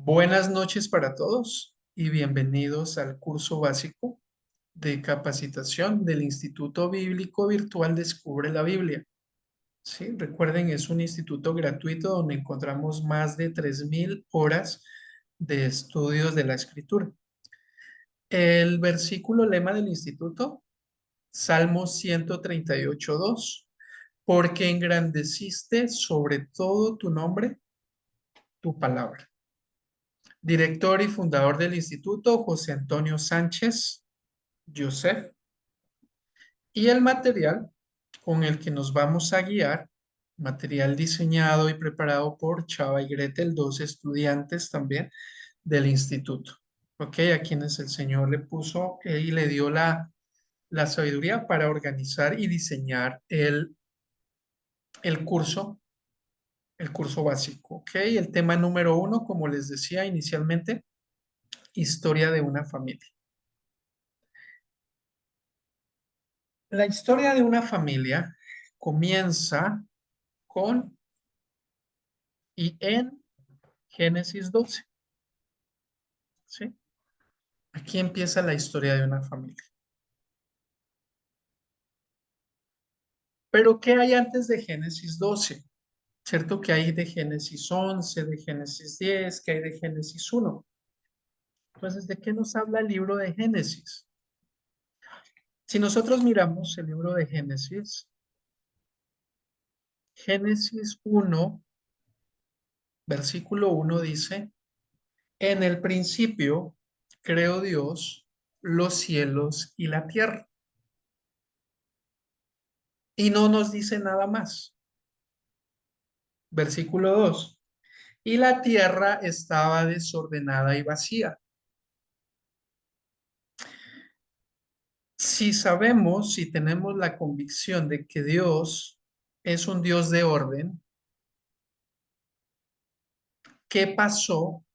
Buenas noches para todos y bienvenidos al curso básico de capacitación del Instituto Bíblico Virtual Descubre la Biblia. Sí, recuerden, es un instituto gratuito donde encontramos más de 3.000 horas de estudios de la Escritura. El versículo lema del instituto, Salmo 138:2, porque engrandeciste sobre todo tu nombre, tu palabra. Director y fundador del instituto, José Antonio Sánchez Joseph. Y el material con el que nos vamos a guiar, material diseñado y preparado por Chava y Gretel, dos estudiantes también del instituto. Ok, a quienes el Señor le puso y le dio la sabiduría para organizar y diseñar el curso, el curso básico. Ok, el tema número uno, como les decía inicialmente, historia de una familia. La historia de una familia comienza con y en Génesis 12, ¿sí? Aquí empieza la historia de una familia. Pero ¿qué hay antes de Génesis 12? ¿Cierto que hay de Génesis 11, de Génesis 10, que hay de Génesis 1? Entonces, ¿de qué nos habla el libro de Génesis? Si nosotros miramos el libro de Génesis, Génesis 1, versículo 1 dice, en el principio creó Dios los cielos y la tierra. Y no nos dice nada más. Versículo 2. Y la tierra estaba desordenada y vacía. Si sabemos, si tenemos la convicción de que Dios es un Dios de orden, ¿qué pasó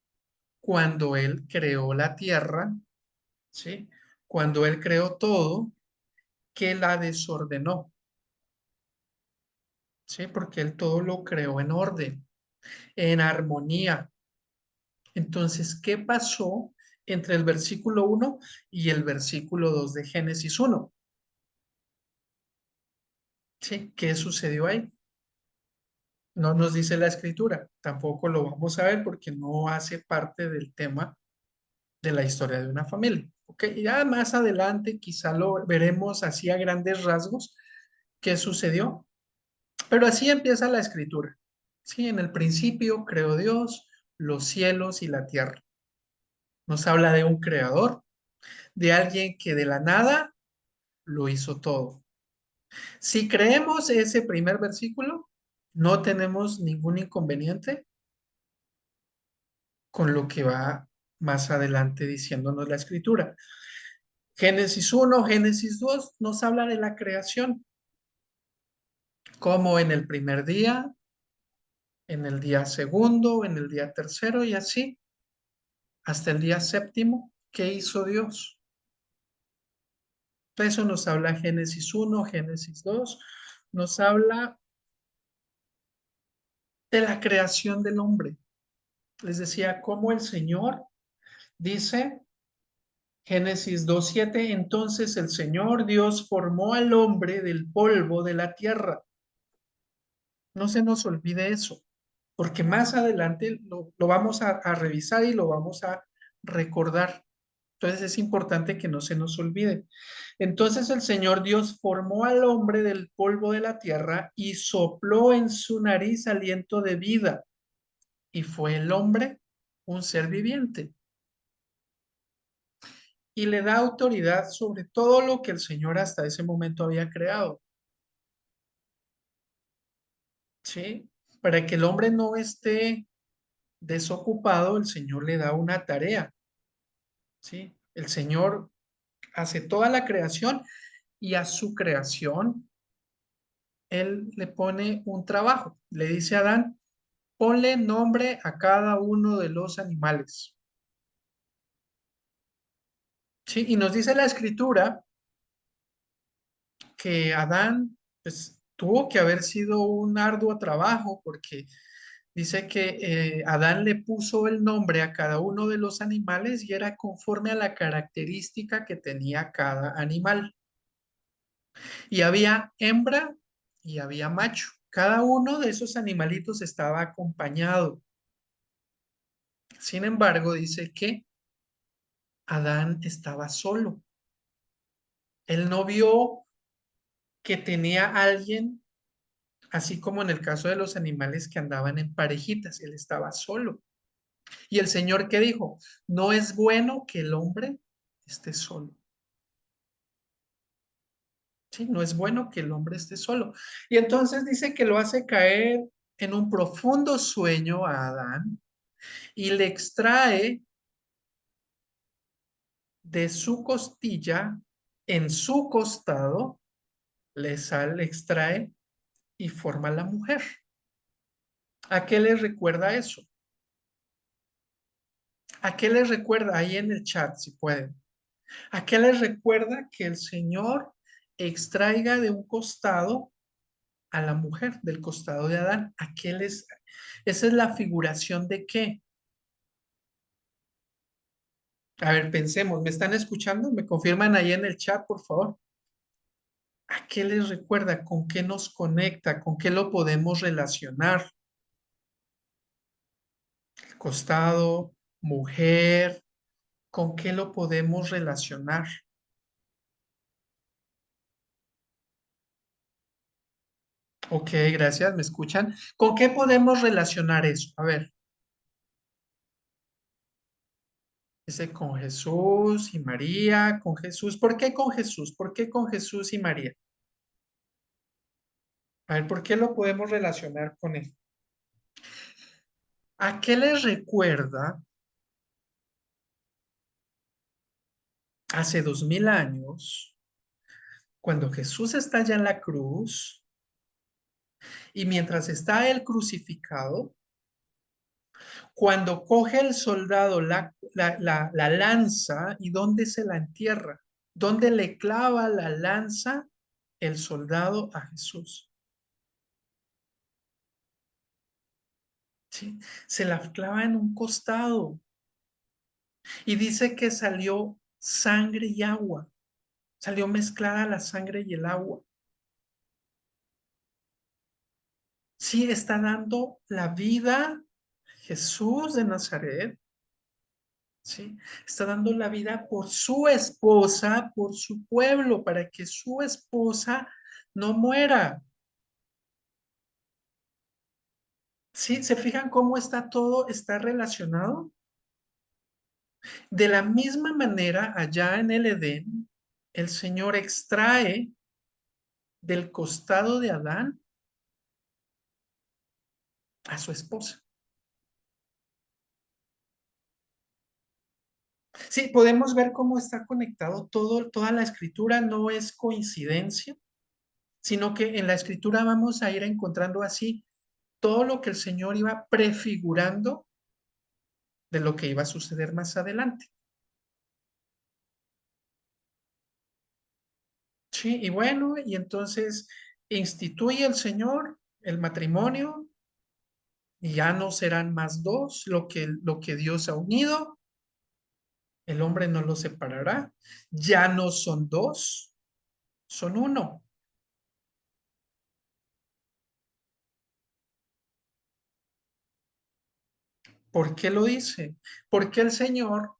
cuando Él creó la tierra? ¿Sí? Cuando Él creó todo, ¿qué la desordenó? ¿Sí? Porque Él todo lo creó en orden, en armonía. Entonces, ¿qué pasó entre el versículo 1 y el versículo 2 de Génesis 1? ¿Sí? ¿Qué sucedió ahí? No nos dice la escritura, tampoco lo vamos a ver porque no hace parte del tema de la historia de una familia. ¿Ok? Ya más adelante quizá lo veremos así a grandes rasgos qué sucedió, pero así empieza la escritura. Sí, en el principio creó Dios los cielos y la tierra. Nos habla de un creador, de alguien que de la nada lo hizo todo. Si creemos ese primer versículo, no tenemos ningún inconveniente con lo que va más adelante diciéndonos la escritura. Génesis 1, Génesis 2 nos habla de la creación, como en el primer día, en el día segundo, en el día tercero y así hasta el día séptimo. ¿Qué hizo Dios? Eso nos habla Génesis 1, Génesis 2, nos habla de la creación del hombre. Les decía, cómo el Señor dice Génesis 2:7, entonces el Señor Dios formó al hombre del polvo de la tierra. No se nos olvide eso, porque más adelante lo vamos a revisar y lo vamos a recordar. Entonces es importante que no se nos olvide. Entonces el Señor Dios formó al hombre del polvo de la tierra y sopló en su nariz aliento de vida, y fue el hombre un ser viviente. Y le da autoridad sobre todo lo que el Señor hasta ese momento había creado. ¿Sí? Para que el hombre no esté desocupado, el Señor le da una tarea. ¿Sí? El Señor hace toda la creación y a su creación Él le pone un trabajo. Le dice a Adán, ponle nombre a cada uno de los animales. ¿Sí? Y nos dice la escritura que Adán pues, tuvo que haber sido un arduo trabajo porque Dice que Adán le puso el nombre a cada uno de los animales y era conforme a la característica que tenía cada animal. Y había hembra y había macho. Cada uno de esos animalitos estaba acompañado. Sin embargo, dice que Adán estaba solo. Él no vio que tenía alguien, así como en el caso de los animales que andaban en parejitas. Él estaba solo. Y el Señor que dijo, no es bueno que el hombre esté solo. Sí, no es bueno que el hombre esté solo. Y entonces dice que lo hace caer en un profundo sueño a Adán y le extrae de su costilla, en su costado, le extrae y forma la mujer. ¿A qué le recuerda eso? ¿A qué les recuerda? Ahí en el chat, si pueden. ¿A qué les recuerda que el Señor extraiga de un costado a la mujer, del costado de Adán? ¿A qué les? Esa es la figuración de qué. A ver, pensemos, ¿me están escuchando? ¿Me confirman ahí en el chat, por favor? ¿A qué les recuerda? ¿Con qué nos conecta? ¿Con qué lo podemos relacionar? El costado, mujer, ¿con qué lo podemos relacionar? Ok, gracias, ¿me escuchan? ¿Con qué podemos relacionar eso? A ver, dice con Jesús y María, con Jesús. ¿Por qué con Jesús? ¿Por qué con Jesús y María? A ver, ¿por qué lo podemos relacionar con él? ¿A qué les recuerda hace 2000 años cuando Jesús está allá en la cruz y mientras está él crucificado, cuando coge el soldado la lanza y dónde se la entierra? ¿Dónde le clava la lanza el soldado a Jesús? ¿Sí? Se la clava en un costado y dice que salió sangre y agua. Salió mezclada la sangre y el agua. Sí, está dando la vida Jesús de Nazaret. Sí, está dando la vida por su esposa, por su pueblo, para que su esposa no muera. Sí, ¿se fijan cómo está todo, está relacionado? De la misma manera, allá en el Edén, el Señor extrae del costado de Adán a su esposa. Sí, podemos ver cómo está conectado todo, toda la escritura, no es coincidencia, sino que en la escritura vamos a ir encontrando así todo lo que el Señor iba prefigurando de lo que iba a suceder más adelante. Sí, y bueno, y entonces instituye el Señor el matrimonio y ya no serán más dos, lo que Dios ha unido, el hombre no lo separará, ya no son dos, son uno. ¿Por qué lo dice? Porque el Señor,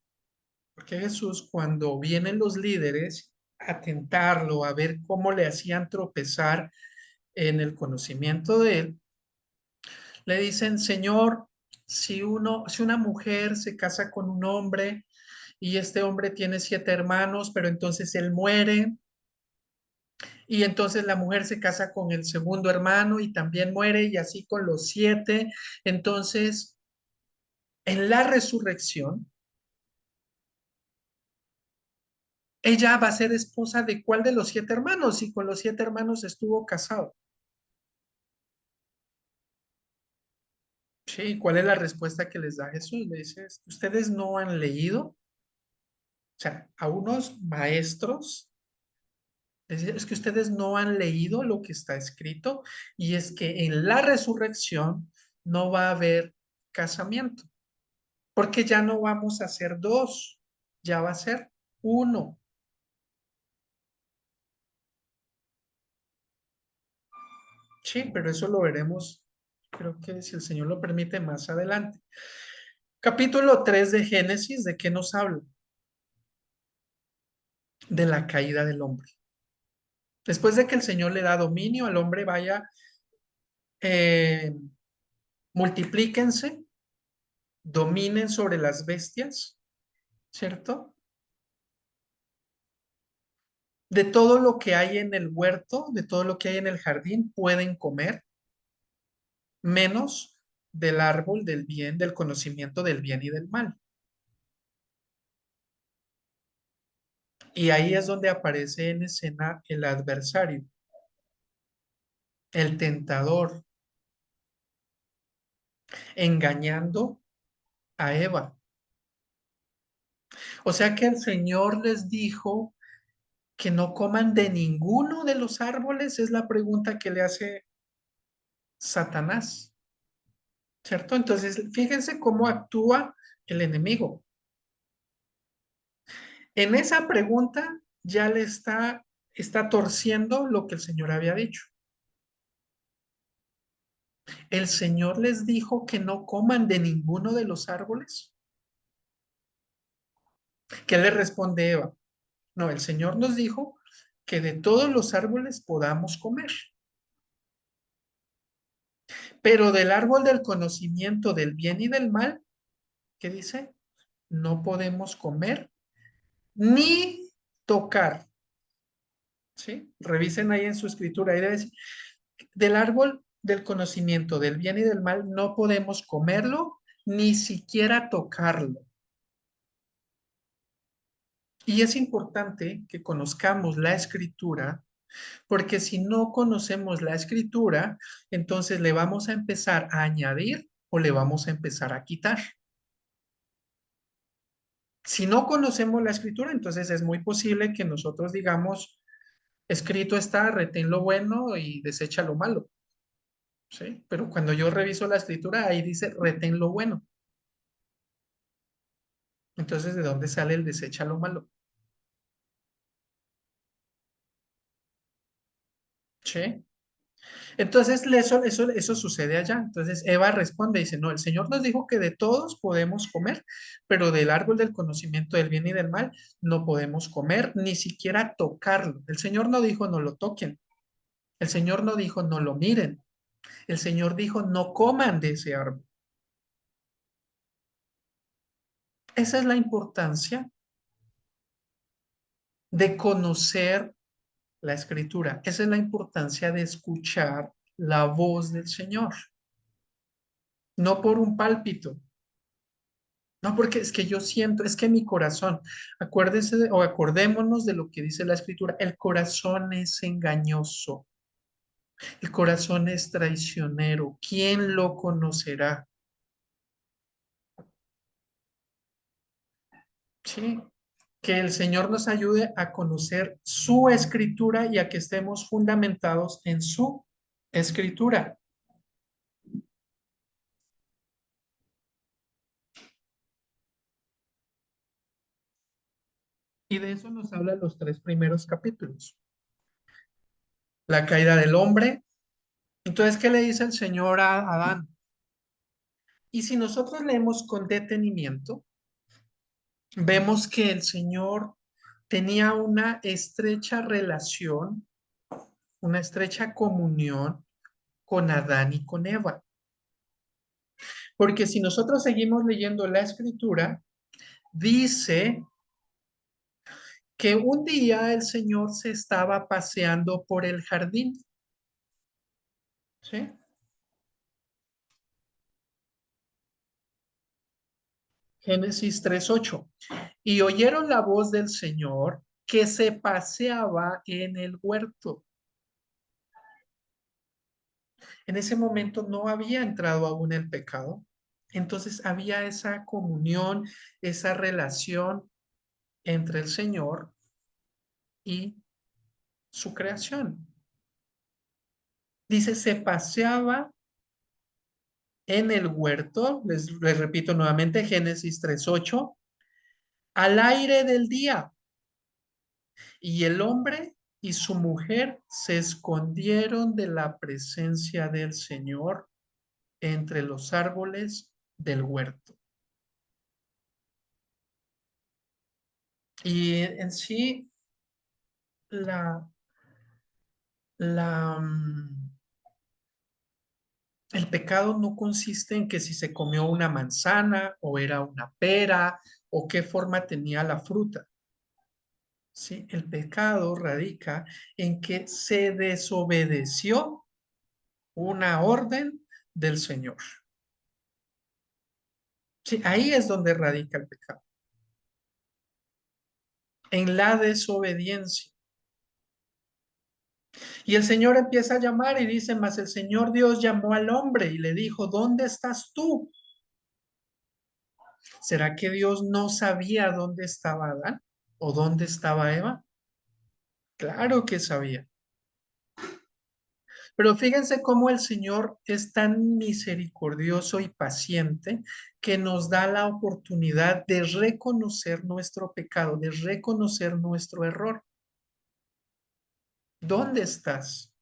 porque Jesús, cuando vienen los líderes a tentarlo, a ver cómo le hacían tropezar en el conocimiento de él, le dicen, Señor, si una mujer se casa con un hombre y este hombre tiene 7 hermanos, pero entonces él muere, y entonces la mujer se casa con el segundo hermano y también muere, y así con los 7, entonces en la resurrección, ella va a ser esposa de cuál de los 7 hermanos, y con los 7 hermanos estuvo casado. Sí, ¿cuál es la respuesta que les da Jesús? Le dice, ustedes no han leído, o sea, a unos maestros, les dice, es que ustedes no han leído lo que está escrito, y es que en la resurrección no va a haber casamiento, porque ya no vamos a ser dos, ya va a ser uno. Sí, pero eso lo veremos, creo que si el Señor lo permite, más adelante. Capítulo 3 de Génesis, ¿de qué nos habla? De la caída del hombre. Después de que el Señor le da dominio al hombre, vaya, eh, multiplíquense, dominen sobre las bestias, ¿cierto? De todo lo que hay en el huerto, de todo lo que hay en el jardín, pueden comer, menos del árbol del bien, del conocimiento del bien y del mal. Y ahí es donde aparece en escena el adversario, el tentador, engañando a Eva. O sea que el Señor les dijo que no coman de ninguno de los árboles, es la pregunta que le hace Satanás, ¿cierto? Entonces, fíjense cómo actúa el enemigo. En esa pregunta ya le está torciendo lo que el Señor había dicho. El Señor les dijo que no coman de ninguno de los árboles. ¿Qué le responde Eva? No, el Señor nos dijo que de todos los árboles podamos comer, pero del árbol del conocimiento del bien y del mal, ¿qué dice? No podemos comer ni tocar. ¿Sí? Revisen ahí en su escritura, ahí debe decir, del árbol del conocimiento del bien y del mal no podemos comerlo ni siquiera tocarlo. Y es importante que conozcamos la escritura, porque si no conocemos la escritura, entonces le vamos a empezar a añadir o le vamos a empezar a quitar. Si no conocemos la escritura, entonces es muy posible que nosotros digamos, escrito está, retén lo bueno y desecha lo malo. ¿Sí? Pero cuando yo reviso la escritura, ahí dice, retén lo bueno. Entonces, ¿de dónde sale el desecha lo malo? ¿Sí? Entonces, eso sucede allá. Entonces, Eva responde y dice, no, el Señor nos dijo que de todos podemos comer, pero del árbol del conocimiento del bien y del mal no podemos comer, ni siquiera tocarlo. El Señor no dijo no lo toquen. El Señor no dijo no lo miren. El Señor dijo no coman de ese árbol. Esa es la importancia de conocer la escritura. Esa es la importancia de escuchar la voz del Señor, no por un pálpito, no porque es que yo siento, es que mi corazón, acuérdese o acordémonos de lo que dice la escritura, el corazón es engañoso, el corazón es traicionero, ¿quién lo conocerá? Sí, que el Señor nos ayude a conocer su escritura y a que estemos fundamentados en su escritura. Y de eso nos hablan los tres primeros capítulos. La caída del hombre. Entonces, ¿qué le dice el Señor a Adán? Y si nosotros leemos con detenimiento, vemos que el Señor tenía una estrecha relación, una estrecha comunión con Adán y con Eva. Porque si nosotros seguimos leyendo la escritura, dice que un día el Señor se estaba paseando por el jardín, ¿sí? Génesis 3:8. Y oyeron la voz del Señor que se paseaba en el huerto. En ese momento no había entrado aún el pecado. Entonces había esa comunión, esa relación entre el Señor y su creación. Dice, se paseaba en el huerto, les repito nuevamente, Génesis 3:8, al aire del día, y el hombre y su mujer se escondieron de la presencia del Señor entre los árboles del huerto. Y en sí, la, la, el pecado no consiste en que si se comió una manzana o era una pera o qué forma tenía la fruta. ¿Sí? El pecado radica en que se desobedeció una orden del Señor. Sí, ahí es donde radica el pecado, en la desobediencia. Y el Señor empieza a llamar y dice, mas el Señor Dios llamó al hombre y le dijo, ¿dónde estás tú? ¿Será que Dios no sabía dónde estaba Adán o dónde estaba Eva? Claro que sabía. Pero fíjense cómo el Señor es tan misericordioso y paciente que nos da la oportunidad de reconocer nuestro pecado, de reconocer nuestro error. ¿Dónde estás?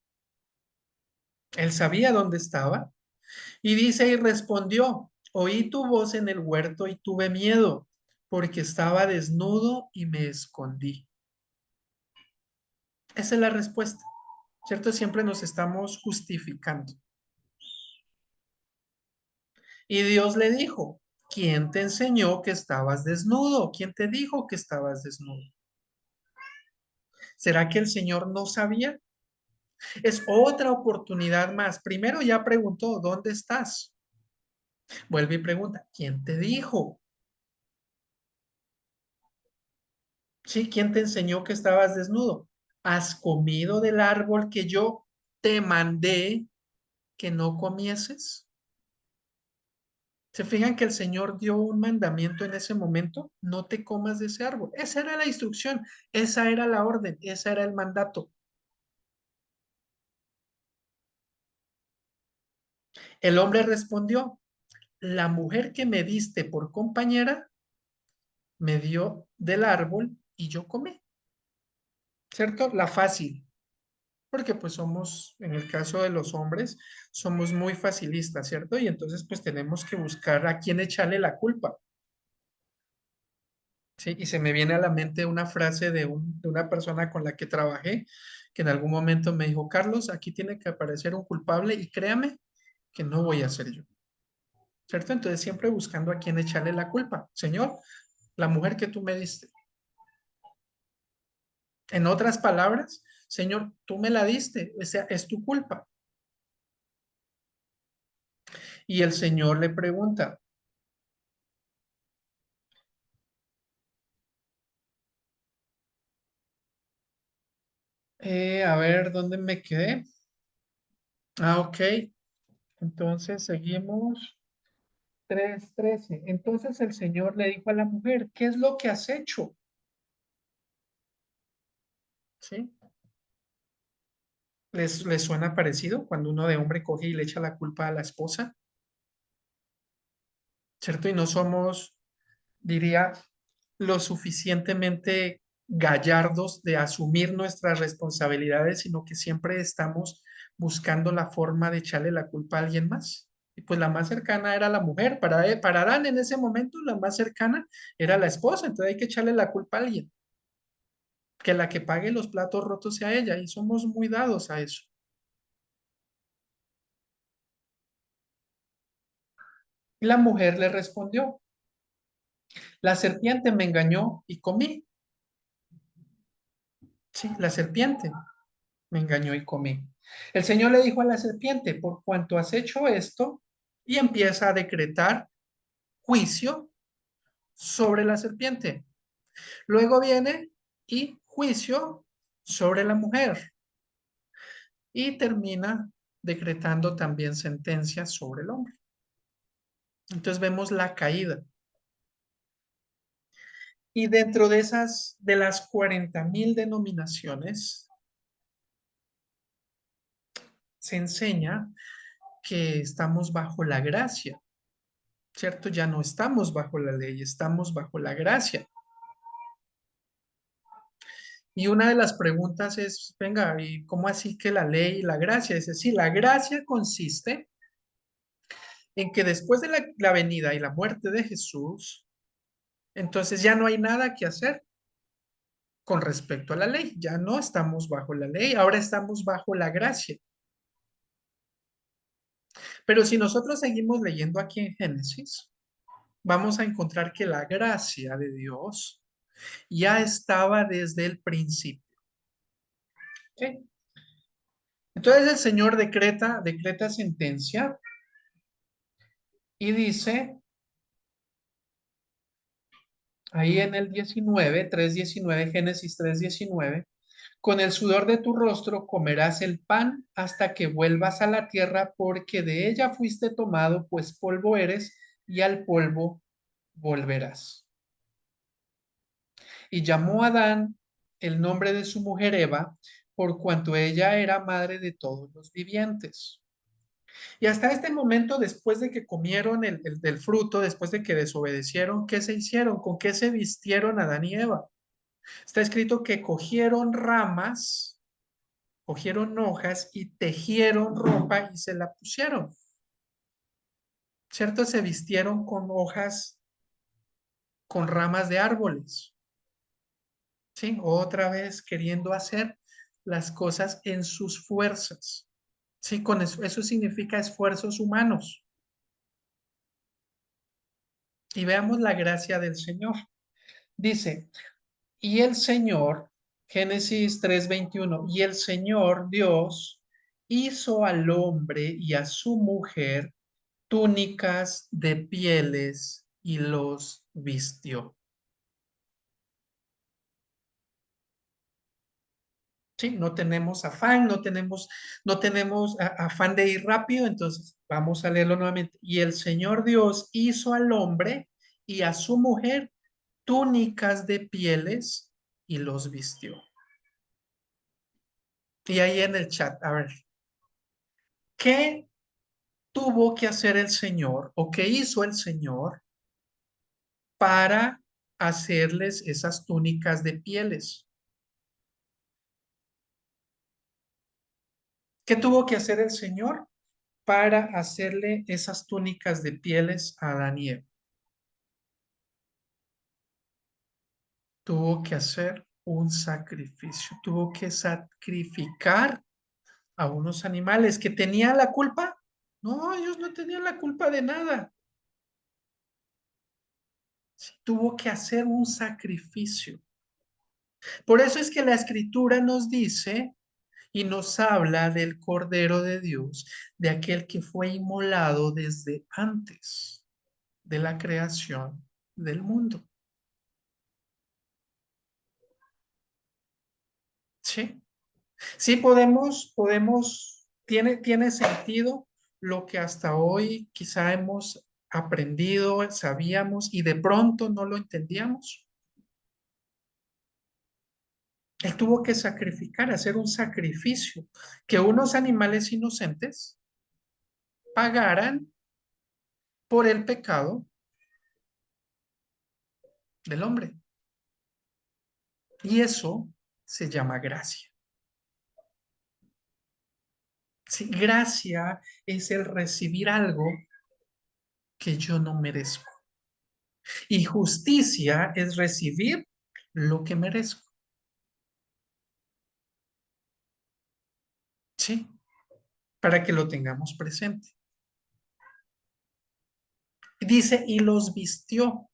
Él sabía dónde estaba y dice y respondió, oí tu voz en el huerto y tuve miedo porque estaba desnudo y me escondí. Esa es la respuesta, ¿cierto? Siempre nos estamos justificando. Y Dios le dijo, ¿quién te enseñó que estabas desnudo? ¿Quién te dijo que estabas desnudo? ¿Será que el Señor no sabía? Es otra oportunidad más. Primero ya preguntó, ¿dónde estás? Vuelve y pregunta, ¿quién te dijo? Sí, ¿quién te enseñó que estabas desnudo? ¿Has comido del árbol que yo te mandé que no comieses? ¿Se fijan que el Señor dio un mandamiento en ese momento? No te comas de ese árbol. Esa era la instrucción, esa era la orden, esa era el mandato. El hombre respondió, la mujer que me diste por compañera me dio del árbol y yo comí. ¿Cierto? La fácil, porque pues somos, en el caso de los hombres, somos muy facilistas, ¿cierto? Y entonces pues tenemos que buscar a quién echarle la culpa. Sí, y se me viene a la mente una frase de una persona con la que trabajé, que en algún momento me dijo, Carlos, aquí tiene que aparecer un culpable y créame que no voy a ser yo, ¿cierto? Entonces siempre buscando a quién echarle la culpa. Señor, la mujer que tú me diste. En otras palabras, Señor, tú me la diste, o sea, es tu culpa. Y el Señor le pregunta, a ver, ¿dónde me quedé? Ah, ok. Entonces seguimos. 3:13. Entonces el Señor le dijo a la mujer, ¿qué es lo que has hecho? ¿Sí? ¿Les suena parecido cuando uno de hombre coge y le echa la culpa a la esposa? ¿Cierto? Y no somos, diría, lo suficientemente gallardos de asumir nuestras responsabilidades, sino que siempre estamos buscando la forma de echarle la culpa a alguien más. Y pues la más cercana era la mujer. Para Adán en ese momento, la más cercana era la esposa. Entonces hay que echarle la culpa a alguien. Que la que pague los platos rotos sea ella. Y somos muy dados a eso. Y la mujer le respondió, la serpiente me engañó y comí. Sí, la serpiente me engañó y comí. El Señor le dijo a la serpiente, por cuanto has hecho esto, y empieza a decretar juicio sobre la serpiente. Luego viene y juicio sobre la mujer. Y termina decretando también sentencia sobre el hombre. Entonces vemos la caída. Y dentro de esas, de las 40,000 denominaciones, se enseña que estamos bajo la gracia, ¿cierto? Ya no estamos bajo la ley, estamos bajo la gracia. Y una de las preguntas es, venga, ¿y cómo así que la ley y la gracia? Es decir, la gracia consiste en que después de la venida y la muerte de Jesús, entonces ya no hay nada que hacer con respecto a la ley. Ya no estamos bajo la ley, ahora estamos bajo la gracia. Pero si nosotros seguimos leyendo aquí en Génesis, vamos a encontrar que la gracia de Dios ya estaba desde el principio. ¿Ok? Entonces el Señor decreta sentencia y dice, ahí en el 19, 3:19, Génesis 3:19, con el sudor de tu rostro comerás el pan hasta que vuelvas a la tierra, porque de ella fuiste tomado, pues polvo eres, y al polvo volverás. Y llamó a Adán el nombre de su mujer Eva, por cuanto ella era madre de todos los vivientes. Y hasta este momento, después de que comieron del fruto, después de que desobedecieron, ¿qué se hicieron? ¿Con qué se vistieron Adán y Eva? Está escrito que cogieron ramas, cogieron hojas y tejieron ropa y se la pusieron. ¿Cierto? Se vistieron con hojas, con ramas de árboles. ¿Sí? Otra vez queriendo hacer las cosas en sus fuerzas. Sí, con eso significa esfuerzos humanos. Y veamos la gracia del Señor. Dice, y el Señor, Génesis 3:21, y el Señor Dios hizo al hombre y a su mujer túnicas de pieles y los vistió. Sí, no tenemos afán, no tenemos afán de ir rápido, entonces vamos a leerlo nuevamente. Y el Señor Dios hizo al hombre y a su mujer túnicas de pieles y los vistió. Y ahí en el chat, a ver, ¿qué tuvo que hacer el Señor o qué hizo el Señor para hacerles esas túnicas de pieles? ¿Qué tuvo que hacer el Señor para hacerle esas túnicas de pieles a Adán y Eva? Tuvo que hacer un sacrificio, tuvo que sacrificar a unos animales que tenían la culpa. No, ellos no tenían la culpa de nada. Sí, tuvo que hacer un sacrificio. Por eso es que la escritura nos dice y nos habla del Cordero de Dios, de aquel que fue inmolado desde antes de la creación del mundo. Sí, sí tiene sentido lo que hasta hoy quizá hemos aprendido, sabíamos y de pronto no lo entendíamos. Él tuvo que sacrificar, hacer un sacrificio, que unos animales inocentes pagaran por el pecado del hombre. Y eso se llama gracia. Sí, gracia es el recibir algo que yo no merezco. Y justicia es recibir lo que merezco. Sí, para que lo tengamos presente. Dice, y los vistió.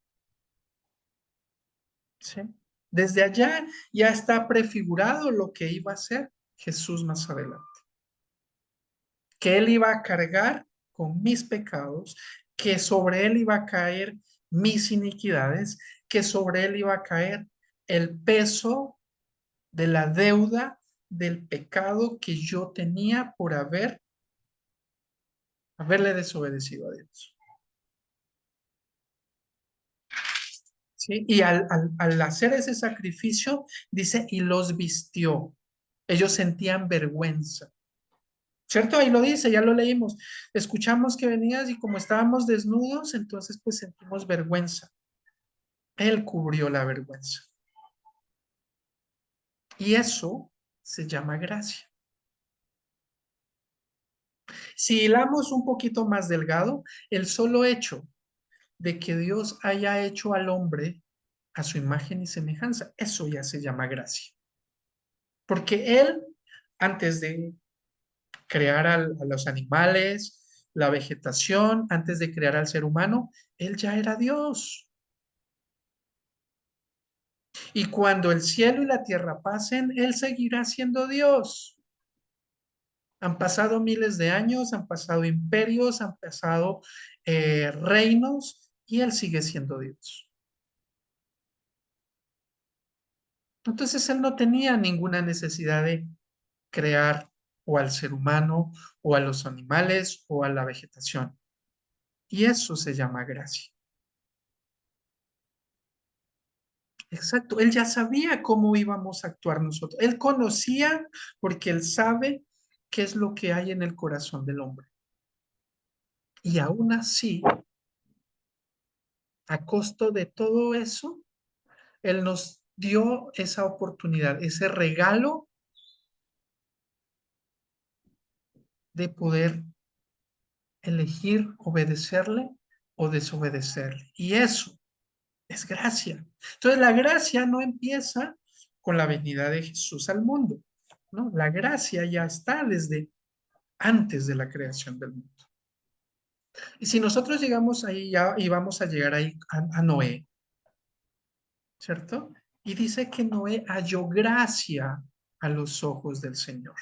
¿Sí? Desde allá ya está prefigurado lo que iba a ser Jesús más adelante. Que él iba a cargar con mis pecados, que sobre él iba a caer mis iniquidades, que sobre él iba a caer el peso de la deuda del pecado que yo tenía por haberle desobedecido a Dios. ¿Sí? Y al hacer ese sacrificio, dice, y los vistió. Ellos sentían vergüenza. ¿Cierto? Ahí lo dice, ya lo leímos. Escuchamos que venías y como estábamos desnudos, entonces pues sentimos vergüenza. Él cubrió la vergüenza. Y eso se llama gracia. Si hilamos un poquito más delgado, el solo hecho de que Dios haya hecho al hombre a su imagen y semejanza, eso ya se llama gracia. Porque Él, antes de crear a los animales, la vegetación, antes de crear al ser humano, Él ya era Dios. Y cuando el cielo y la tierra pasen, Él seguirá siendo Dios. Han pasado miles de años, han pasado imperios, han pasado reinos y Él sigue siendo Dios. Entonces Él no tenía ninguna necesidad de crear o al ser humano o a los animales o a la vegetación. Y eso se llama gracia. Exacto, Él ya sabía cómo íbamos a actuar nosotros. Él conocía porque Él sabe qué es lo que hay en el corazón del hombre. Y aún así, a costo de todo eso, Él nos dio esa oportunidad, ese regalo de poder elegir obedecerle o desobedecerle. Y eso es gracia. Entonces, la gracia no empieza con la venida de Jesús al mundo, ¿no? La gracia ya está desde antes de la creación del mundo. Y si nosotros llegamos ahí ya y vamos a llegar ahí a Noé, ¿cierto? Y dice que Noé halló gracia a los ojos del Señor.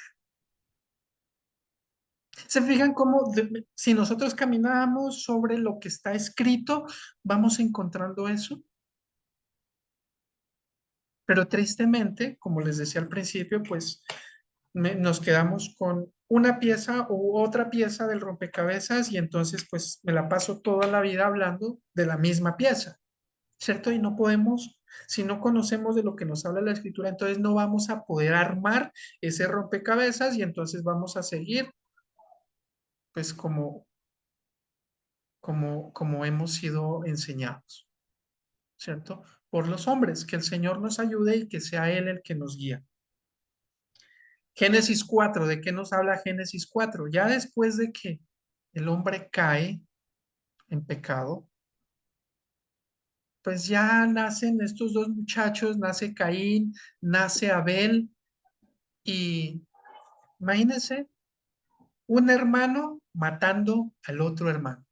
¿Se fijan cómo si nosotros caminamos sobre lo que está escrito, vamos encontrando eso? Pero tristemente, como les decía al principio, pues nos quedamos con una pieza u otra pieza del rompecabezas y entonces pues me la paso toda la vida hablando de la misma pieza, ¿cierto? Y no podemos, si no conocemos de lo que nos habla la escritura, entonces no vamos a poder armar ese rompecabezas y entonces vamos a seguir pues como hemos sido enseñados, ¿cierto? Por los hombres, que el Señor nos ayude y que sea Él el que nos guía. Génesis 4, ¿de qué nos habla Génesis 4? Ya después de que el hombre cae en pecado, pues ya nacen estos dos muchachos, nace Caín, nace Abel y imagínense un hermano matando al otro hermano.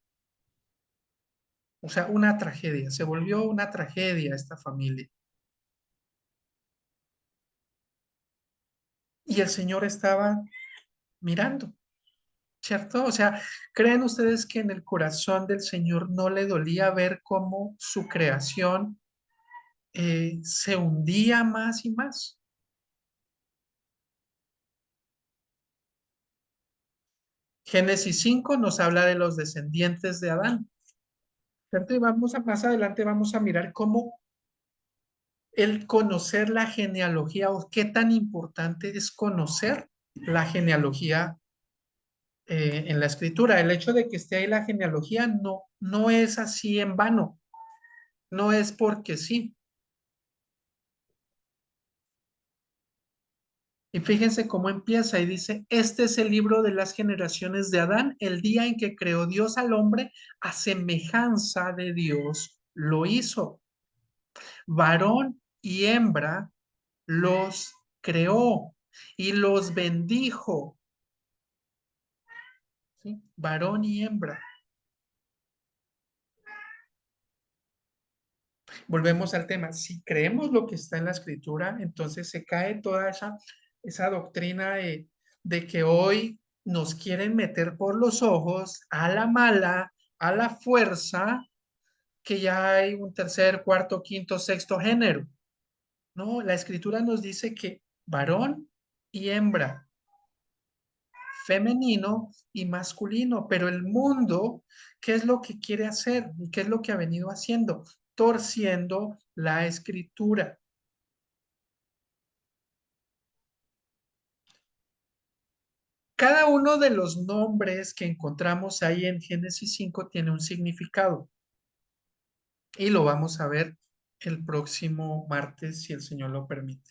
O sea, una tragedia, se volvió una tragedia esta familia. Y el Señor estaba mirando, ¿cierto? O sea, ¿creen ustedes que en el corazón del Señor no le dolía ver cómo su creación se hundía más y más? Génesis 5 nos habla de los descendientes de Adán, ¿cierto? Y más adelante vamos a mirar cómo el conocer la genealogía o qué tan importante es conocer la genealogía en la escritura. El hecho de que esté ahí la genealogía no es así en vano, no es porque sí. Y fíjense cómo empieza y dice, este es el libro de las generaciones de Adán, el día en que creó Dios al hombre, a semejanza de Dios lo hizo. Varón y hembra los creó y los bendijo. ¿Sí? Varón y hembra. Volvemos al tema. Si creemos lo que está en la escritura, entonces se cae toda esa doctrina de que hoy nos quieren meter por los ojos a la mala, a la fuerza, que ya hay un tercer, cuarto, quinto, sexto género. No, la escritura nos dice que varón y hembra, femenino y masculino, pero el mundo, ¿qué es lo que quiere hacer? ¿Y qué es lo que ha venido haciendo? Torciendo la escritura. Cada uno de los nombres que encontramos ahí en Génesis 5 tiene un significado y lo vamos a ver el próximo martes, si el Señor lo permite.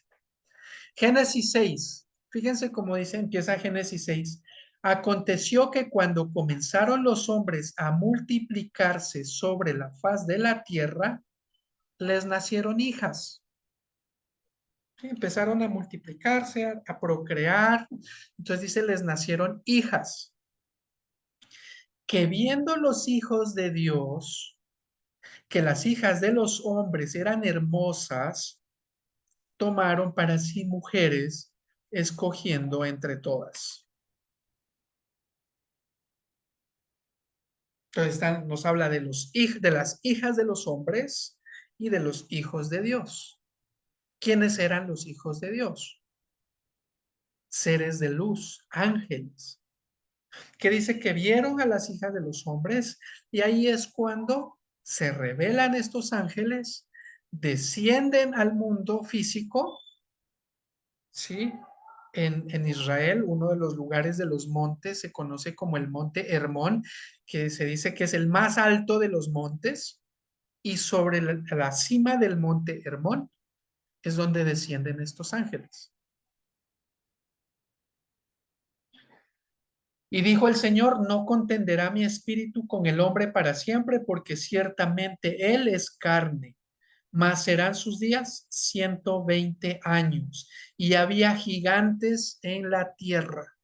Génesis 6. Fíjense cómo dice, empieza Génesis 6. Aconteció que cuando comenzaron los hombres a multiplicarse sobre la faz de la tierra, les nacieron hijas. Sí, empezaron a multiplicarse, a procrear. Entonces dice, les nacieron hijas. Que viendo los hijos de Dios, que las hijas de los hombres eran hermosas, tomaron para sí mujeres, escogiendo entre todas. Entonces nos habla de, de las hijas de los hombres y de los hijos de Dios. ¿Quiénes eran los hijos de Dios? Seres de luz, ángeles, que dice que vieron a las hijas de los hombres y ahí es cuando se revelan estos ángeles, descienden al mundo físico, ¿sí? En Israel, uno de los lugares de los montes se conoce como el monte Hermón, que se dice que es el más alto de los montes, y sobre la cima del monte Hermón es donde descienden estos ángeles. Y dijo el Señor, no contenderá mi espíritu con el hombre para siempre, porque ciertamente él es carne, mas serán sus días 120 años. Y había gigantes en la tierra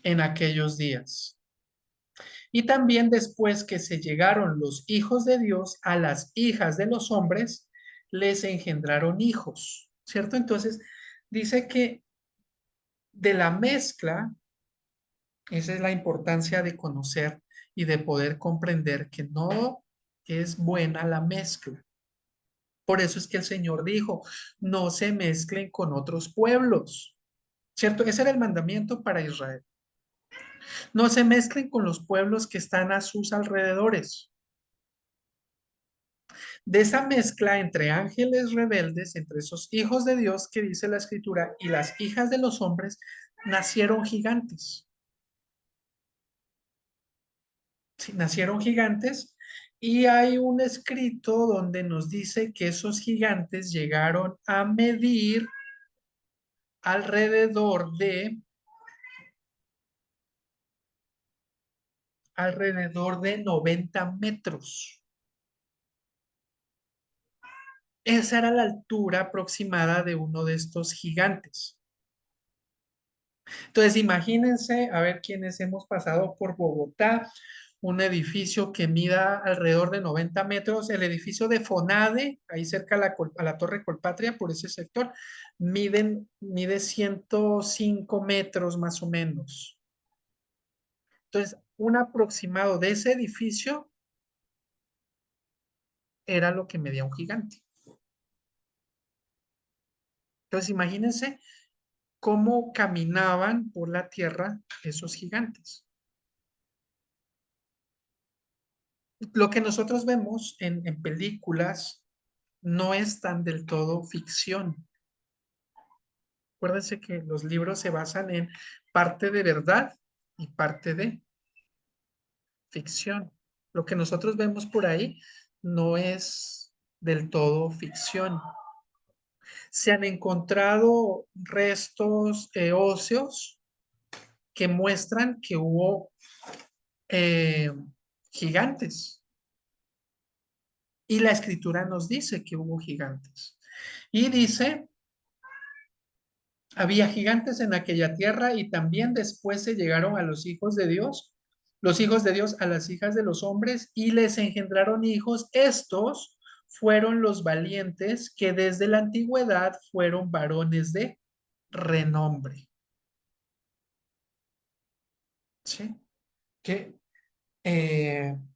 en aquellos días. Y también después que se llegaron los hijos de Dios a las hijas de los hombres, les engendraron hijos, ¿cierto? Entonces, dice que de la mezcla, esa es la importancia de conocer y de poder comprender que no es buena la mezcla. Por eso es que el Señor dijo, no se mezclen con otros pueblos, ¿cierto? Ese era el mandamiento para Israel. No se mezclen con los pueblos que están a sus alrededores. De esa mezcla entre ángeles rebeldes, entre esos hijos de Dios que dice la Escritura y las hijas de los hombres, nacieron gigantes. Sí, nacieron gigantes y hay un escrito donde nos dice que esos gigantes llegaron a medir alrededor de 90 metros. Esa era la altura aproximada de uno de estos gigantes. Entonces, imagínense, a ver quiénes hemos pasado por Bogotá, un edificio que mida alrededor de 90 metros, el edificio de FONADE, ahí cerca a la Torre Colpatria, por ese sector, mide 105 metros más o menos. Entonces, un aproximado de ese edificio era lo que medía un gigante. Entonces, imagínense cómo caminaban por la tierra esos gigantes. Lo que nosotros vemos en películas no es tan del todo ficción. Acuérdense que los libros se basan en parte de verdad y parte de ficción. Lo que nosotros vemos por ahí no es del todo ficción. Se han encontrado restos óseos que muestran que hubo eh, gigantes. Y la escritura nos dice que hubo gigantes. Y dice, había gigantes en aquella tierra y también después se llegaron a los hijos de Dios a las hijas de los hombres y les engendraron hijos. Estos fueron los valientes que desde la antigüedad fueron varones de renombre. ¿Sí? Que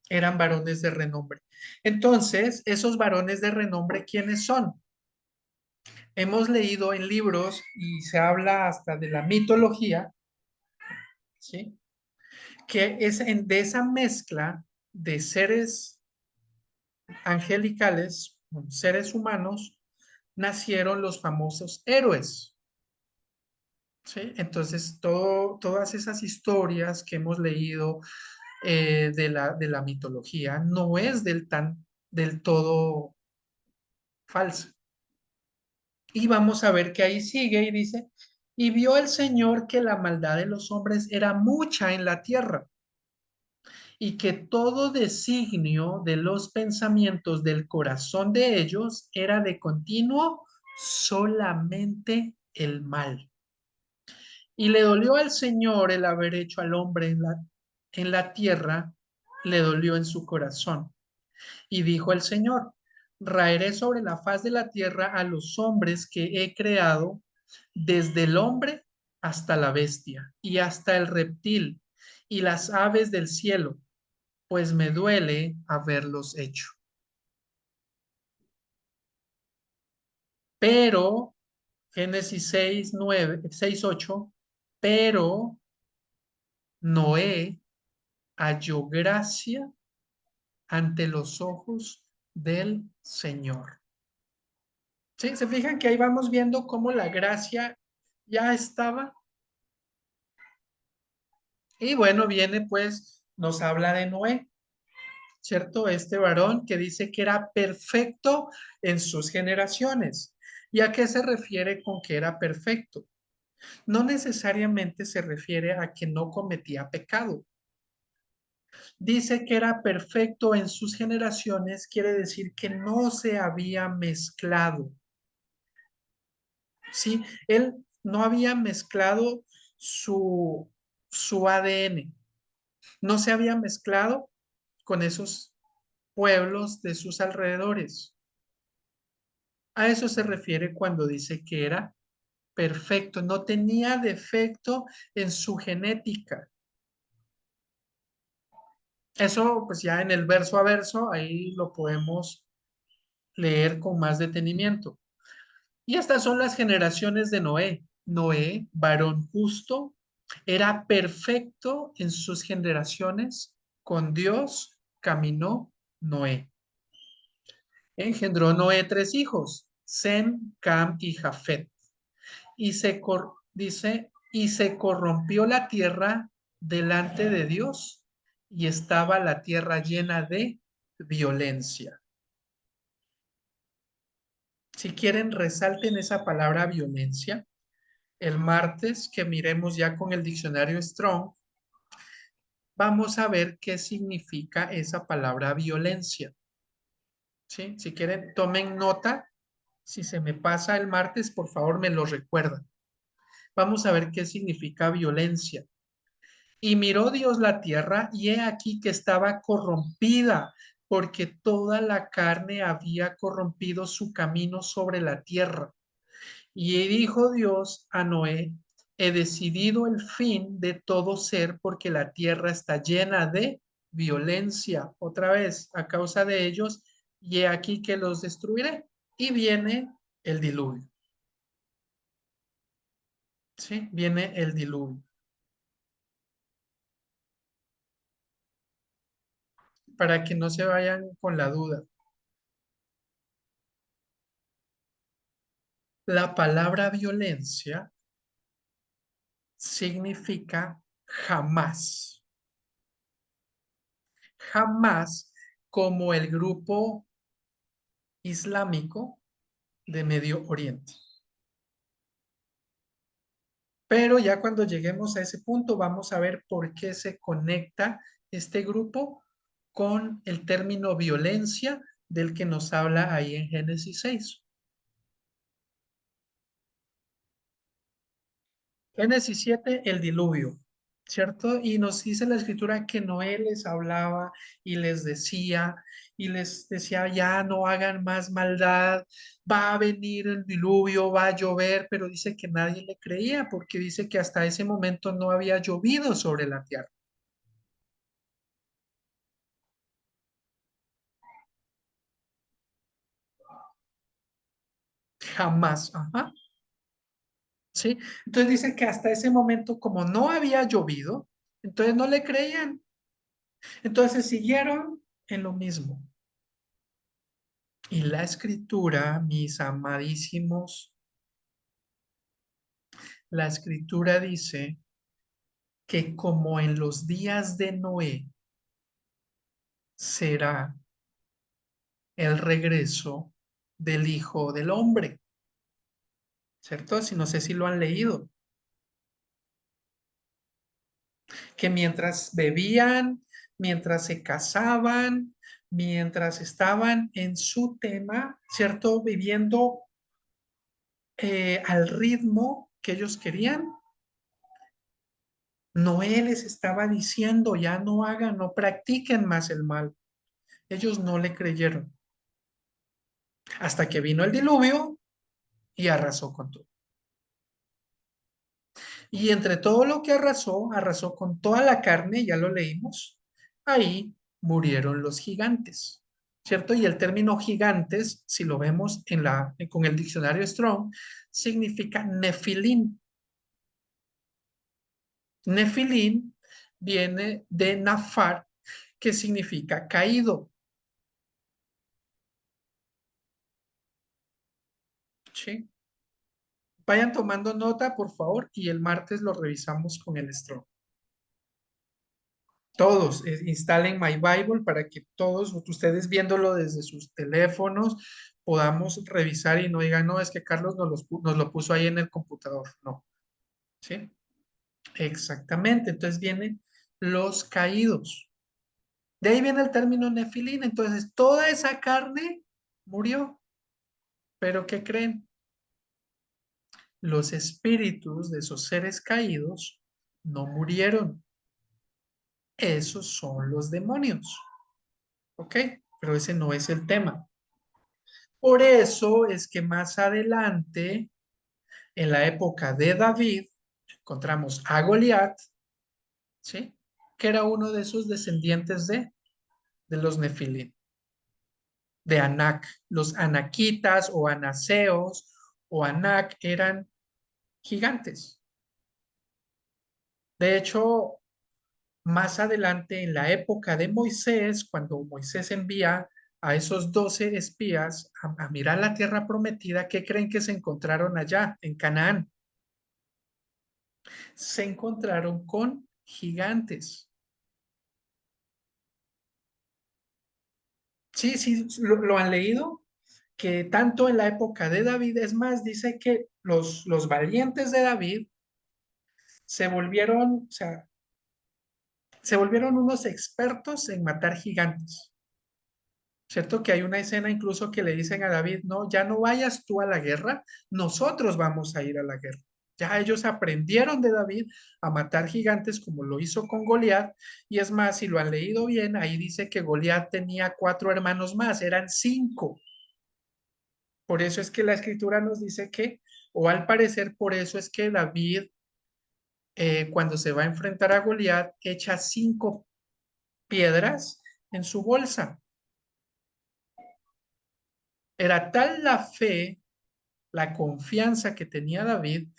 eran varones de renombre. Entonces, esos varones de renombre, ¿quiénes son? Hemos leído en libros y se habla hasta de la mitología, ¿sí? Que es de esa mezcla de seres angelicales, seres humanos, nacieron los famosos héroes. ¿sí? Entonces, todas esas historias que hemos leído de la mitología no es del todo falsa. Y vamos a ver que ahí sigue y dice, y vio el Señor que la maldad de los hombres era mucha en la tierra y que todo designio de los pensamientos del corazón de ellos era de continuo solamente el mal. Y le dolió al Señor el haber hecho al hombre en la tierra, le dolió en su corazón. Y dijo el Señor, raeré sobre la faz de la tierra a los hombres que he creado, desde el hombre hasta la bestia, y hasta el reptil, y las aves del cielo, pues me duele haberlos hecho. Pero, Génesis 6 9 6 8, pero Noé halló gracia ante los ojos del Señor. ¿Sí? ¿Se fijan que ahí vamos viendo cómo la gracia ya estaba? Y bueno, viene pues, nos habla de Noé, ¿cierto? Este varón que dice que era perfecto en sus generaciones. ¿Y a qué se refiere con que era perfecto? No necesariamente se refiere a que no cometía pecado. Dice que era perfecto en sus generaciones, quiere decir que no se había mezclado. ¿Sí? Él no había mezclado su, su ADN, no se había mezclado con esos pueblos de sus alrededores. A eso se refiere cuando dice que era perfecto, no tenía defecto en su genética. Eso, pues ya en el verso a verso, ahí lo podemos leer con más detenimiento. Y estas son las generaciones de Noé. Noé, varón justo, era perfecto en sus generaciones, con Dios caminó Noé. Engendró Noé tres hijos, Sem, Cam y Jafet. Dice, y se corrompió la tierra delante de Dios y estaba la tierra llena de violencia. Si quieren, resalten esa palabra violencia. El martes que miremos ya con el diccionario Strong, vamos a ver qué significa esa palabra violencia. ¿Sí? Si quieren, tomen nota. Si se me pasa el martes, por favor, me lo recuerdan. Vamos a ver qué significa violencia. Y miró Dios la tierra, y he aquí que estaba corrompida, porque toda la carne había corrompido su camino sobre la tierra. Y dijo Dios a Noé, he decidido el fin de todo ser, porque la tierra está llena de violencia, otra vez, a causa de ellos, y he aquí que los destruiré. Y viene el diluvio, ¿sí? Viene el diluvio, para que no se vayan con la duda. La palabra violencia significa jamás, jamás como el grupo islámico de Medio Oriente. Pero ya cuando lleguemos a ese punto vamos a ver por qué se conecta este grupo con el término violencia del que nos habla ahí en Génesis 6. Génesis 7, el diluvio, ¿cierto? Y nos dice la escritura que Noé les hablaba y y les decía, ya no hagan más maldad, va a venir el diluvio, va a llover, pero dice que nadie le creía porque dice que hasta ese momento no había llovido sobre la tierra. Jamás, ajá, ¿sí? Entonces dice que hasta ese momento, como no había llovido, entonces no le creían. Entonces siguieron en lo mismo. Y la escritura, mis amadísimos, La escritura dice que como en los días de Noé será el regreso del Hijo del Hombre, ¿cierto? Si no sé si lo han leído, que mientras bebían, mientras se casaban, mientras estaban en su tema, ¿cierto? Viviendo al ritmo que ellos querían, Noé les estaba diciendo, ya no hagan, no practiquen más el mal. Ellos no le creyeron hasta que vino el diluvio y arrasó con todo. Y entre todo lo que arrasó, arrasó con toda la carne, ya lo leímos, ahí murieron los gigantes, ¿cierto? Y el término gigantes, si lo vemos con el diccionario Strong, significa nefilín. Nefilín viene de nafar, que significa caído, ¿sí? Vayan tomando nota, por favor, y el martes lo revisamos con el Strong. Todos, instalen My Bible para que todos ustedes viéndolo desde sus teléfonos podamos revisar y no digan, no, es que Carlos nos lo puso ahí en el computador. No, ¿sí? Exactamente. Entonces vienen los caídos. De ahí viene el término nefilín. Entonces toda esa carne murió. Pero ¿qué creen? Los espíritus de esos seres caídos no murieron. Esos son los demonios. ¿Ok? Pero ese no es el tema. Por eso es que más adelante, en la época de David, encontramos a Goliat, ¿sí? Que era uno de esos descendientes de los Nefilim, de Anac. Los anaquitas o anaseos o Anac eran gigantes. De hecho, más adelante, en la época de Moisés, cuando Moisés envía a esos 12 espías a mirar la tierra prometida, ¿qué creen que se encontraron allá en Canaán? Se encontraron con gigantes. Sí, sí, lo han leído, que tanto en la época de David, es más, dice que los valientes de David se volvieron, o sea, se volvieron unos expertos en matar gigantes. ¿Cierto? Que hay una escena incluso que le dicen a David, no, ya no vayas tú a la guerra, nosotros vamos a ir a la guerra. Ya ellos aprendieron de David a matar gigantes como lo hizo con Goliat. Y es más, si lo han leído bien, ahí dice que Goliat tenía 4 hermanos más, eran 5. Por eso es que la escritura nos dice que, o al parecer por eso es que David, cuando se va a enfrentar a Goliat, echa 5 piedras en su bolsa. Era tal la fe, la confianza que tenía David,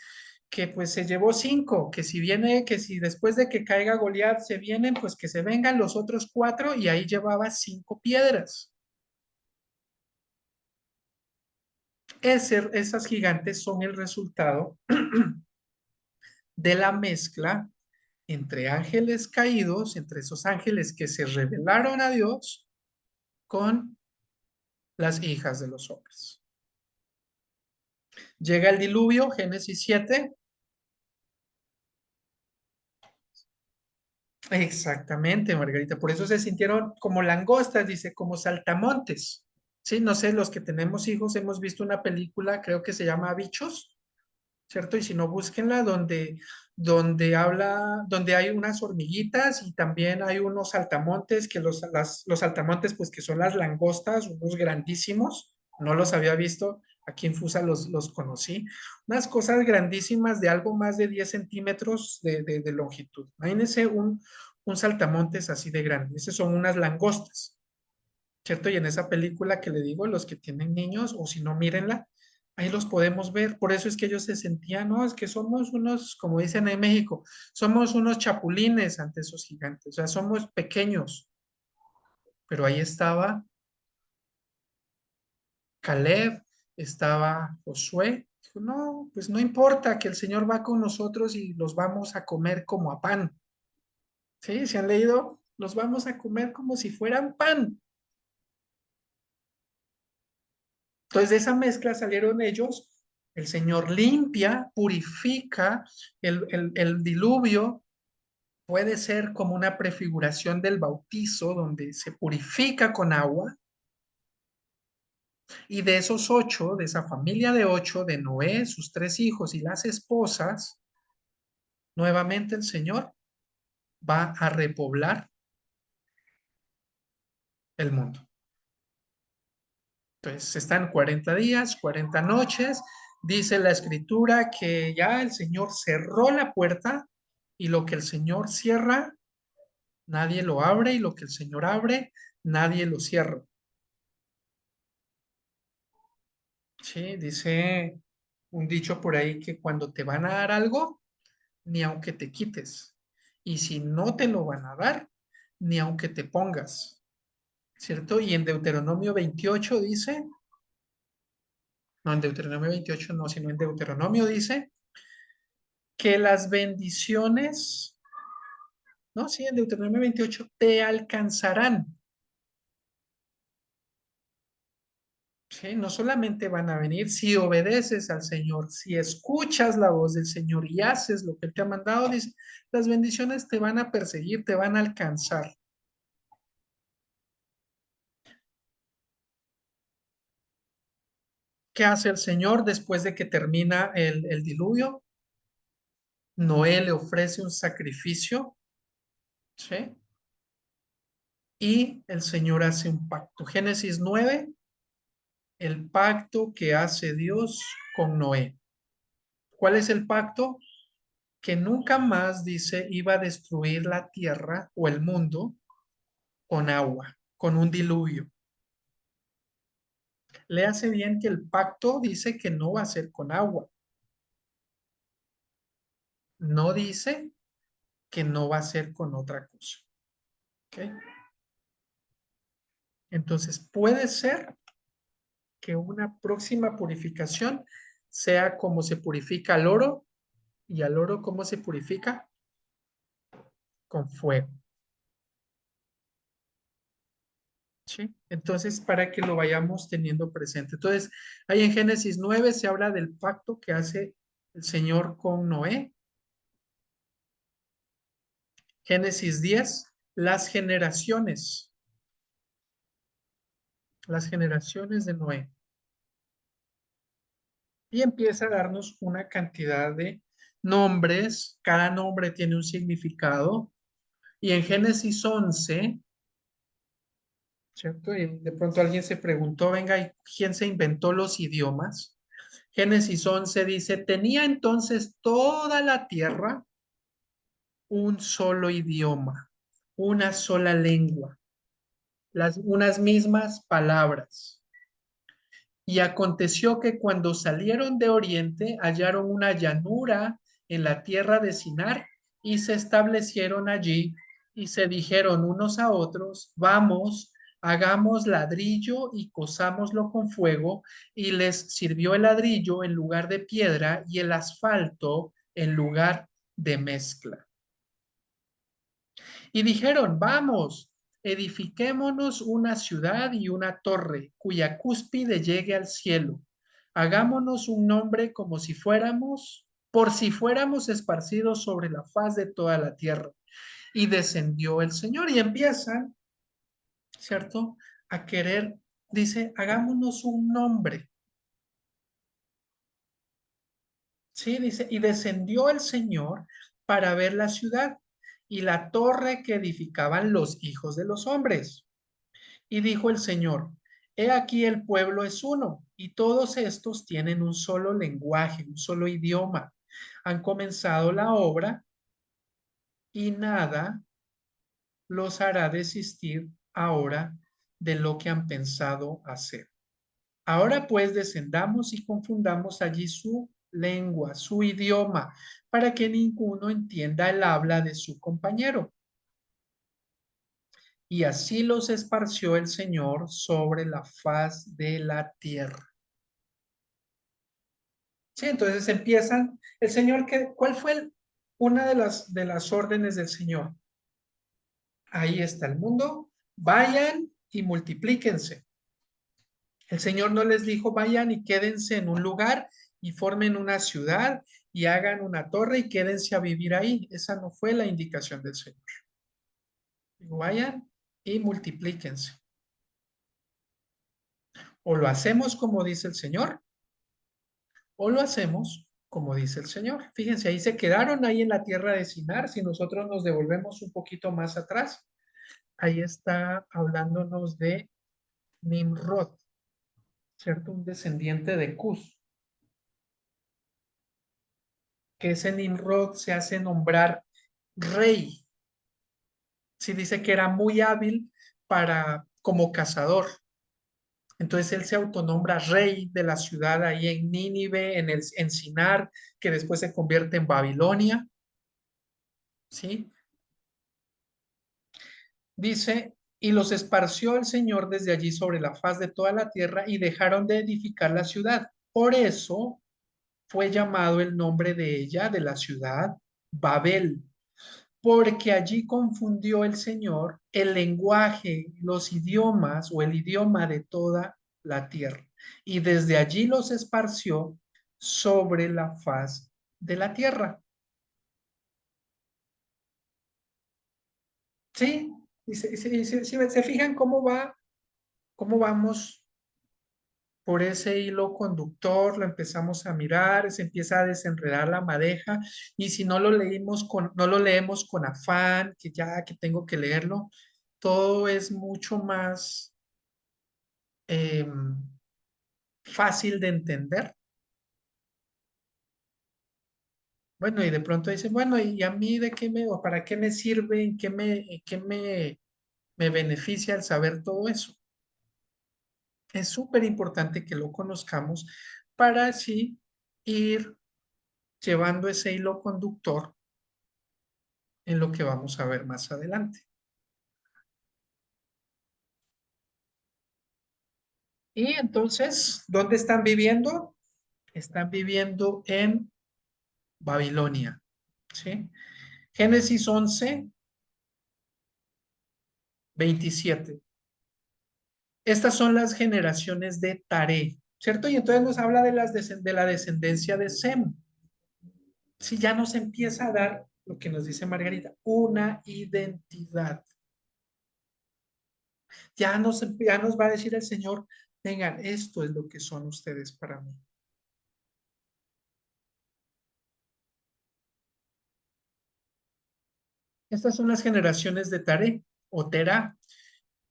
que pues se llevó 5, que si viene, que si después de que caiga Goliat se vienen, pues que se vengan los otros 4 y ahí llevaba 5 piedras. Esas gigantes son el resultado de la mezcla entre ángeles caídos, entre esos ángeles que se rebelaron a Dios, con las hijas de los hombres. Llega el diluvio, Génesis 7. Exactamente, Margarita. Por eso se sintieron como langostas, dice, como saltamontes. Sí, no sé, los que tenemos hijos hemos visto una película, creo que se llama Bichos, ¿cierto? Y si no, búsquenla donde hay unas hormiguitas y también hay unos saltamontes, que los saltamontes, pues que son las langostas, unos grandísimos, no los había visto, aquí en Fusa los conocí, unas cosas grandísimas de algo más de 10 centímetros de longitud. Imagínense un saltamontes así de grande, esas son unas langostas. ¿Cierto? Y en esa película que le digo, los que tienen niños, o si no, mírenla, ahí los podemos ver. Por eso es que ellos se sentían, no, es que somos unos, como dicen en México, somos unos chapulines ante esos gigantes, o sea, somos pequeños. Pero ahí estaba Caleb, estaba Josué, Dijo, no, pues no importa que el Señor va con nosotros y los vamos a comer como a pan. ¿Sí? ¿Se han leído? Los vamos a comer como si fueran pan. Entonces de esa mezcla salieron ellos. El Señor limpia, purifica el diluvio. Puede ser como una prefiguración del bautizo donde se purifica con agua. Y de esos 8, de esa familia de 8, de Noé, sus 3 hijos y las esposas, nuevamente el Señor va a repoblar el mundo. Entonces están 40 días, 40 noches. Dice la escritura que ya el Señor cerró la puerta y lo que el Señor cierra, nadie lo abre y lo que el Señor abre, nadie lo cierra. Sí, dice un dicho por ahí que cuando te van a dar algo, ni aunque te quites. Y si no te lo van a dar, ni aunque te pongas. ¿Cierto? Y en Deuteronomio 28 dice, no, en Deuteronomio 28 no, sino en Deuteronomio dice que las bendiciones, no, sí, en Deuteronomio 28 te alcanzarán. ¿Sí? No solamente van a venir si obedeces al Señor, si escuchas la voz del Señor y haces lo que Él te ha mandado, dice, las bendiciones te van a perseguir, te van a alcanzar. ¿Qué hace el Señor después de que termina el diluvio? Noé le ofrece un sacrificio, ¿sí? Y el Señor hace un pacto. Génesis 9, el pacto que hace Dios con Noé. ¿Cuál es el pacto? Que nunca más, dice, iba a destruir la tierra o el mundo con agua, con un diluvio. Le hace bien que el pacto dice que no va a ser con agua. No dice que no va a ser con otra cosa. ¿Ok? Entonces, puede ser que una próxima purificación sea como se purifica al oro, y al oro cómo se purifica con fuego. ¿Sí? Entonces, para que lo vayamos teniendo presente. Entonces, ahí en Génesis 9 se habla del pacto que hace el Señor con Noé. Génesis 10, las generaciones de Noé. Y empieza a darnos una cantidad de nombres. Cada nombre tiene un significado. Y en Génesis 11, ¿cierto? Y de pronto alguien se preguntó, venga, ¿y quién se inventó los idiomas? Génesis 11 dice, tenía entonces toda la tierra un solo idioma, una sola lengua, unas mismas palabras. Y aconteció que cuando salieron de oriente hallaron una llanura en la tierra de Sinar y se establecieron allí y se dijeron unos a otros, vamos, hagamos ladrillo y cosámoslo con fuego, y les sirvió el ladrillo en lugar de piedra y el asfalto en lugar de mezcla. Y dijeron, vamos, edifiquémonos una ciudad y una torre cuya cúspide llegue al cielo. Hagámonos un nombre como si fuéramos, por si fuéramos esparcidos sobre la faz de toda la tierra. Y descendió el Señor y empiezan, ¿cierto? A querer, dice, hagámonos un nombre. Sí, dice, y descendió el Señor para ver la ciudad y la torre que edificaban los hijos de los hombres. Y dijo el Señor, he aquí el pueblo es uno, y todos estos tienen un solo lenguaje, un solo idioma. Han comenzado la obra y nada los hará desistir ahora de lo que han pensado hacer. Ahora pues descendamos y confundamos allí su lengua, su idioma, para que ninguno entienda el habla de su compañero. Y así los esparció el Señor sobre la faz de la tierra. Sí, entonces empiezan, el Señor, ¿cuál fue una de las órdenes del Señor? Ahí está el mundo, vayan y multiplíquense. El Señor no les dijo, vayan y quédense en un lugar y formen una ciudad y hagan una torre y quédense a vivir ahí. Esa no fue la indicación del Señor. Digo, vayan y multiplíquense. O lo hacemos como dice el Señor, o lo hacemos como dice el Señor. Fíjense, ahí se quedaron ahí en la tierra de Sinar. Si nosotros nos devolvemos un poquito más atrás, ahí está hablándonos de Nimrod, ¿cierto? Un descendiente de Cus, que ese Nimrod se hace nombrar rey. Sí, dice que era muy hábil como cazador. Entonces él se autonombra rey de la ciudad ahí en Nínive, en Sinar, que después se convierte en Babilonia. ¿Sí? Dice, y los esparció el Señor desde allí sobre la faz de toda la tierra y dejaron de edificar la ciudad. Por eso fue llamado el nombre de ella, de la ciudad, Babel, porque allí confundió el Señor el lenguaje, los idiomas o el idioma de toda la tierra. Y desde allí los esparció sobre la faz de la tierra. ¿Sí? Se fijan cómo vamos por ese hilo conductor, lo empezamos a mirar, se empieza a desenredar la madeja y si no lo leemos con afán, que tengo que leerlo, todo es mucho más eh, fácil de entender. Bueno, y de pronto dicen, bueno, ¿y a mí de qué o para qué me sirve, me beneficia el saber todo eso? Es súper importante que lo conozcamos para así ir llevando ese hilo conductor en lo que vamos a ver más adelante. Y entonces, ¿dónde están viviendo? Están viviendo en Babilonia, ¿sí? Génesis 11:27. Estas son las generaciones de Taré, ¿cierto? Y entonces nos habla de la descendencia de Sem. Si ya nos empieza a dar lo que nos dice Margarita, una identidad. Ya nos va a decir el Señor, vengan, esto es lo que son ustedes para mí. Estas son las generaciones de Taré o Terá.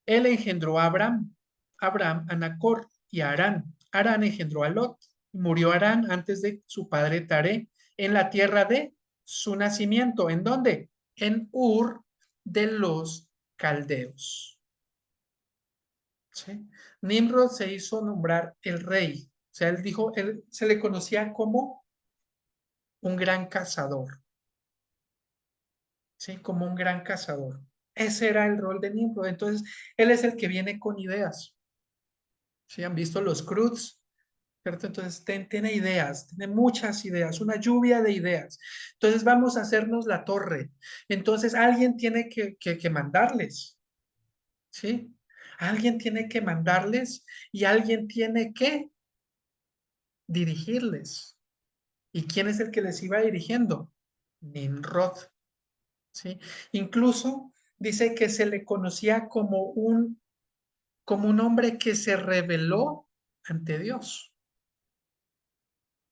Él engendró a Abraham a Nacor y a Harán. Harán engendró a Lot. Murió Harán antes de su padre Taré en la tierra de su nacimiento. ¿En dónde? En Ur de los Caldeos. ¿Sí? Nimrod se hizo nombrar el rey. O sea, él se le conocía como un gran cazador. ¿Sí? Como un gran cazador. Ese era el rol de Nimrod. Entonces, él es el que viene con ideas. ¿Sí? ¿Han visto los Cruz? ¿Cierto? Entonces, tiene ideas, tiene muchas ideas, una lluvia de ideas. Entonces, vamos a hacernos la torre. Entonces, alguien tiene que mandarles, ¿sí? Alguien tiene que mandarles y alguien tiene que dirigirles. ¿Y quién es el que les iba dirigiendo? Nimrod, ¿sí? Incluso dice que se le conocía como un hombre que se rebeló ante Dios.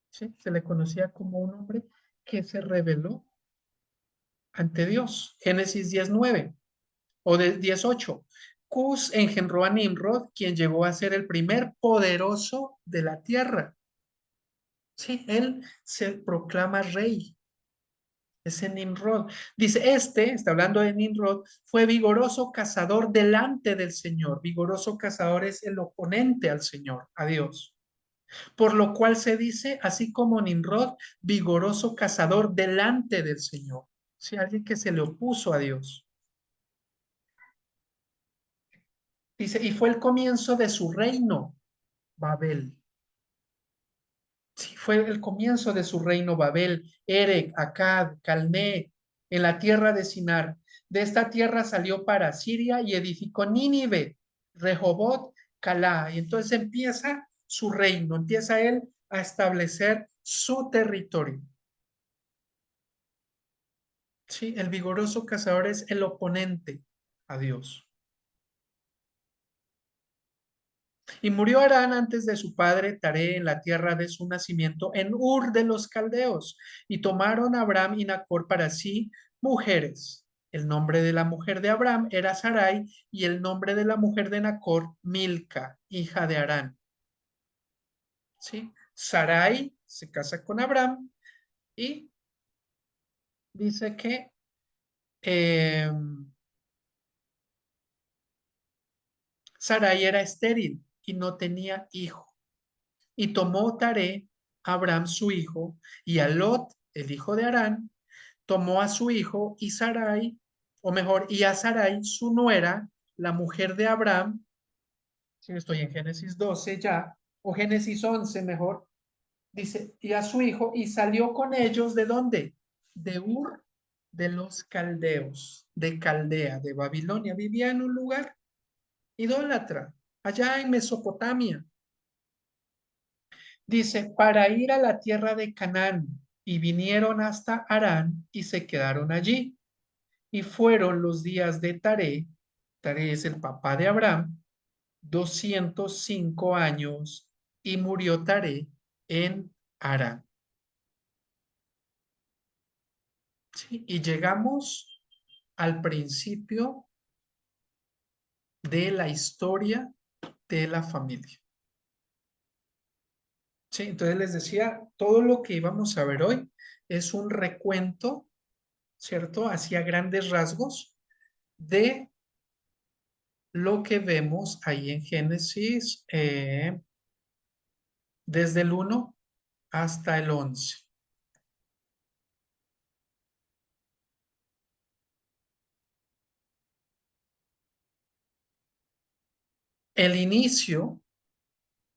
¿Sí? Se le conocía como un hombre que se rebeló ante Dios. Génesis 19 o de 18. Cus engendró a Nimrod, quien llegó a ser el primer poderoso de la tierra. Sí, él se proclama rey. Ese Nimrod. Dice, está hablando de Nimrod, fue vigoroso cazador delante del Señor. Vigoroso cazador es el oponente al Señor, a Dios. Por lo cual se dice, así como Nimrod, vigoroso cazador delante del Señor. Sí, alguien que se le opuso a Dios. Dice, y fue el comienzo de su reino, Babel. Sí, fue el comienzo de su reino Babel, Erec, Accad, Calné, en la tierra de Sinar. De esta tierra salió para Siria y edificó Nínive, Rehobot, Calá. Y entonces empieza su reino, empieza él a establecer su territorio. Sí, el vigoroso cazador es el oponente a Dios. Y murió Harán antes de su padre Taré en la tierra de su nacimiento, en Ur de los Caldeos. Y tomaron a Abram y Nacor para sí mujeres. El nombre de la mujer de Abram era Sarai y el nombre de la mujer de Nacor, Milca, hija de Harán. ¿Sí? Sarai se casa con Abram y dice que eh, Sarai era estéril y no tenía hijo. Y tomó Taré, Abraham su hijo, y a Lot, el hijo de Harán, tomó a su hijo y Sarai, o mejor, y a Sarai, su nuera, la mujer de Abraham, si estoy en Génesis 12 ya, o Génesis 11 mejor, dice, y a su hijo, y salió con ellos ¿de dónde? De Ur de los Caldeos, de Caldea, de Babilonia. Vivía en un lugar idólatra, allá en Mesopotamia. Dice, para ir a la tierra de Canaán, y vinieron hasta Harán y se quedaron allí. Y fueron los días de Taré, Taré es el papá de Abraham, 205 años, y murió Taré en Harán. ¿Sí? Y llegamos al principio de la historia de la familia. ¿Sí? Entonces les decía, todo lo que íbamos a ver hoy es un recuento, ¿cierto? Hacia grandes rasgos de lo que vemos ahí en Génesis desde el 1 hasta el 11. El inicio